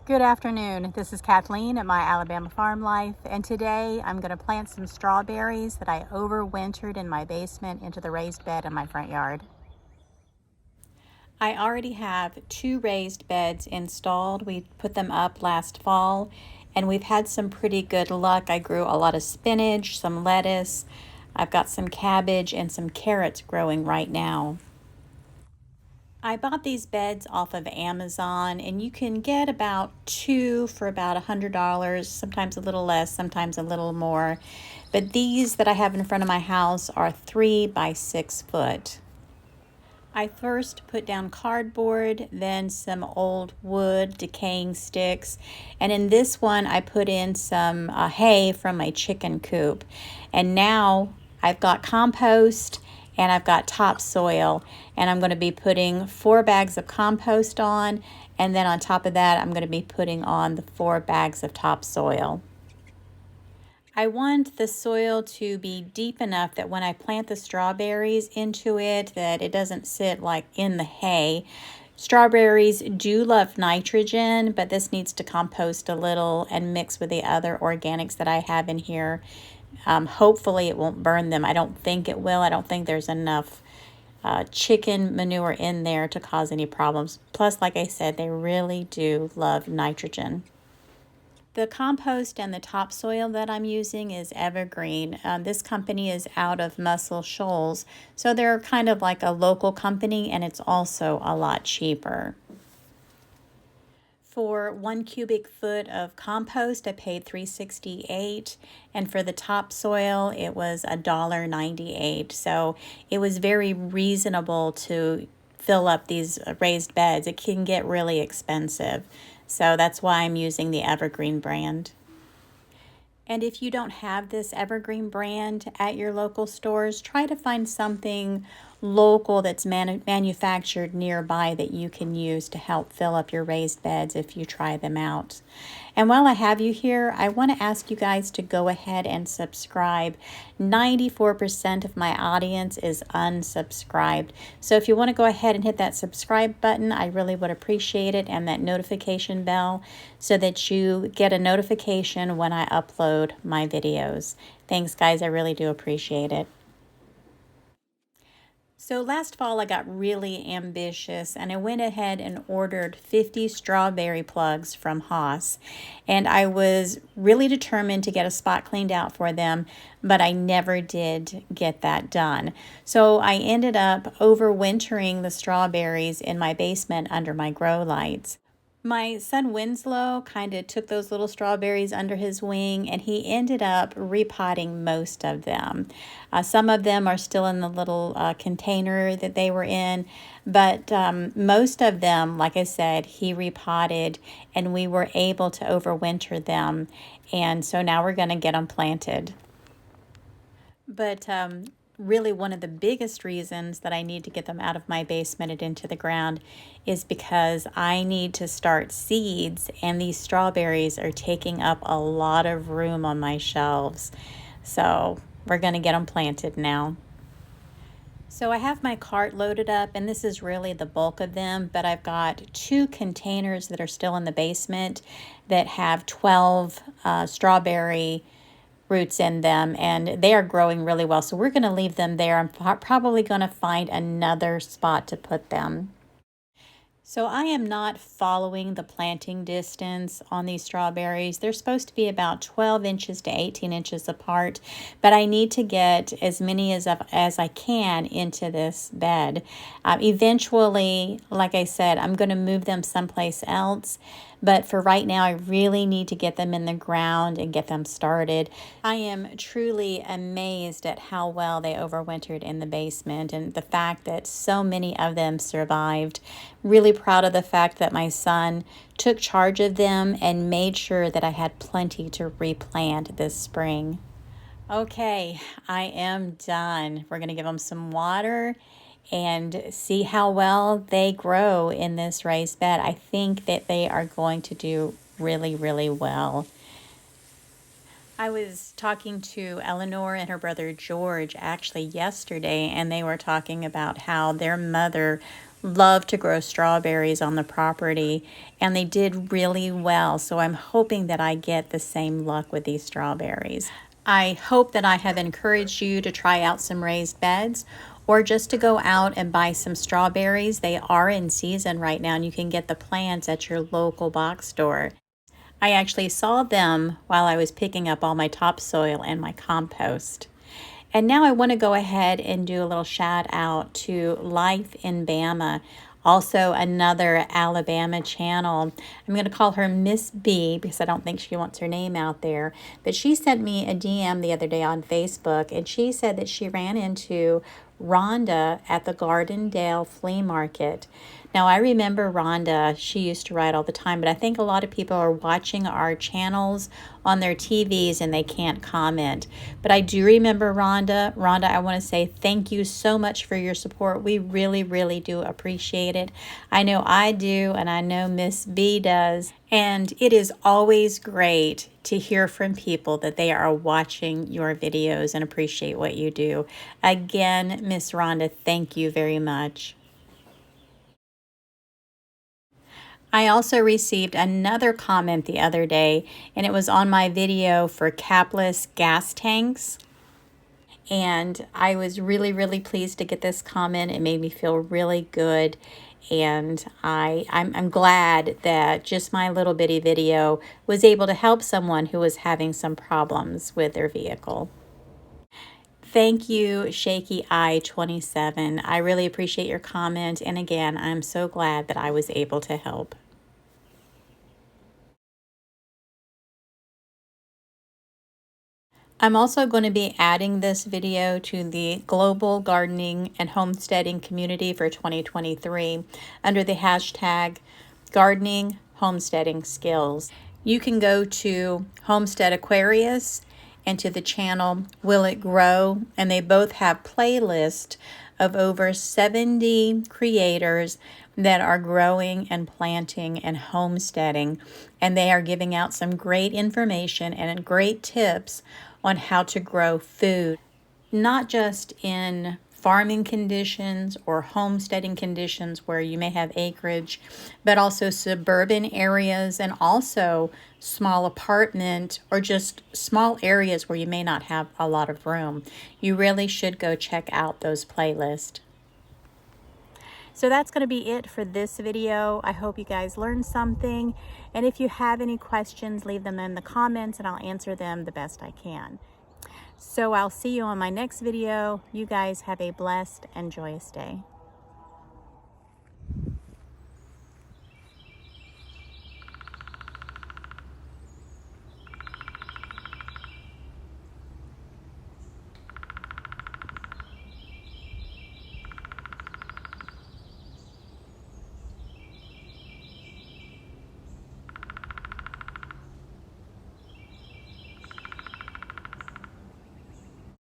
Good afternoon. This is Kathleen at My Alabama Farm Life, and today I'm going to plant some strawberries that I overwintered in my basement into the raised bed in my front yard. I already have 2 raised beds installed. We put them up last fall, and we've had some pretty good luck. I grew a lot of spinach, some lettuce. I've got some cabbage and some carrots growing right now. I bought these beds off of Amazon, and you can get about 2 for about $100, sometimes a little less, sometimes a little more. But these that I have in front of my house are 3 by 6 foot. I first put down cardboard, then some old wood, decaying sticks, and in this one I put in some hay from my chicken coop. And now I've got compost and I've got topsoil, and I'm going to be putting 4 bags of compost on, and then on top of that I'm going to be putting on the 4 bags of topsoil. I want the soil to be deep enough that when I plant the strawberries into it, that it doesn't sit like in the hay. Strawberries do love nitrogen, but this needs to compost a little and mix with the other organics that I have in here. Hopefully it won't burn them. I don't think it will. I don't think there's enough chicken manure in there to cause any problems. Plus, like I said, they really do love nitrogen. The compost and the topsoil that I'm using is evergreen. This company is out of Muscle Shoals, so they're kind of like a local company, and it's also a lot cheaper. For 1 cubic foot of compost, I paid $3.68, and for the topsoil, it was $1.98. So it was very reasonable to fill up these raised beds. It can get really expensive. So that's why I'm using the Evergreen brand. And if you don't have this Evergreen brand at your local stores, try to find something local that's manufactured nearby that you can use to help fill up your raised beds if you try them out. And while I have you here, I want to ask you guys to go ahead and subscribe. 94% of my audience is unsubscribed. So if you want to go ahead and hit that subscribe button, I really would appreciate it, and that notification bell so that you get a notification when I upload my videos. Thanks, guys. I really do appreciate it. So last fall I got really ambitious, and I went ahead and ordered 50 strawberry plugs from Haas, and I was really determined to get a spot cleaned out for them, but I never did get that done. So I ended up overwintering the strawberries in my basement under my grow lights. My son Winslow kind of took those little strawberries under his wing, and he ended up repotting most of them. Some of them are still in the little container that they were in, but most of them, like I said, he repotted, and we were able to overwinter them. And so now we're going to get them planted. But really one of the biggest reasons that I need to get them out of my basement and into the ground is because I need to start seeds, and these strawberries are taking up a lot of room on my shelves. So we're going to get them planted now. So I have my cart loaded up, and this is really the bulk of them, but I've got 2 containers that are still in the basement that have 12 strawberry roots in them, and they are growing really well. So we're going to leave them there. I'm probably going to find another spot to put them. So I am not following the planting distance on these strawberries. They're supposed to be about 12 inches to 18 inches apart, but I need to get as many as I can into this bed. Eventually, like I said, I'm going to move them someplace else, but for right now, I really need to get them in the ground and get them started. I am truly amazed at how well they overwintered in the basement, and the fact that so many of them survived. Really proud of the fact that my son took charge of them and made sure that I had plenty to replant this spring. Okay, I am done. We're going to give them some water and see how well they grow in this raised bed. I think that they are going to do really, really well. I was talking to Eleanor and her brother George actually yesterday, and they were talking about how their mother love to grow strawberries on the property, and they did really well. So I'm hoping that I get the same luck with these strawberries. I hope that I have encouraged you to try out some raised beds or just to go out and buy some strawberries. They are in season right now, and you can get the plants at your local box store. I actually saw them while I was picking up all my topsoil and my compost. And now I want to go ahead and do a little shout out to Life in Bama, also another Alabama channel. I'm going to call her Miss B because I don't think she wants her name out there. But she sent me a DM the other day on Facebook, and she said that she ran into Rhonda at the Gardendale Flea Market. Now, I remember Rhonda, she used to ride all the time, but I think a lot of people are watching our channels on their TVs and they can't comment. But I do remember Rhonda. Rhonda, I want to say thank you so much for your support. We really, really do appreciate it. I know I do, and I know Miss B does. And it is always great to hear from people that they are watching your videos and appreciate what you do. Again, Miss Rhonda, thank you very much. I also received another comment the other day, and it was on my video for capless gas tanks. And I was really, really pleased to get this comment. It made me feel really good. And I'm glad that just my little bitty video was able to help someone who was having some problems with their vehicle. Thank you, Shaky Eye 27. I really appreciate your comment. And again, I'm so glad that I was able to help. I'm also going to be adding this video to the Global Gardening and Homesteading Community for 2023 under the hashtag Gardening Homesteading Skills. You can go to Homestead Aquarius and to the channel Will It Grow, and they both have playlists of over 70 creators that are growing and planting and homesteading, and they are giving out some great information and great tips on how to grow food, not just in farming conditions or homesteading conditions where you may have acreage, but also suburban areas and also small apartment or just small areas where you may not have a lot of room. You really should go check out those playlists. So that's going to be it for this video. I hope you guys learned something. And if you have any questions, leave them in the comments and I'll answer them the best I can. So I'll see you on my next video. You guys have a blessed and joyous day.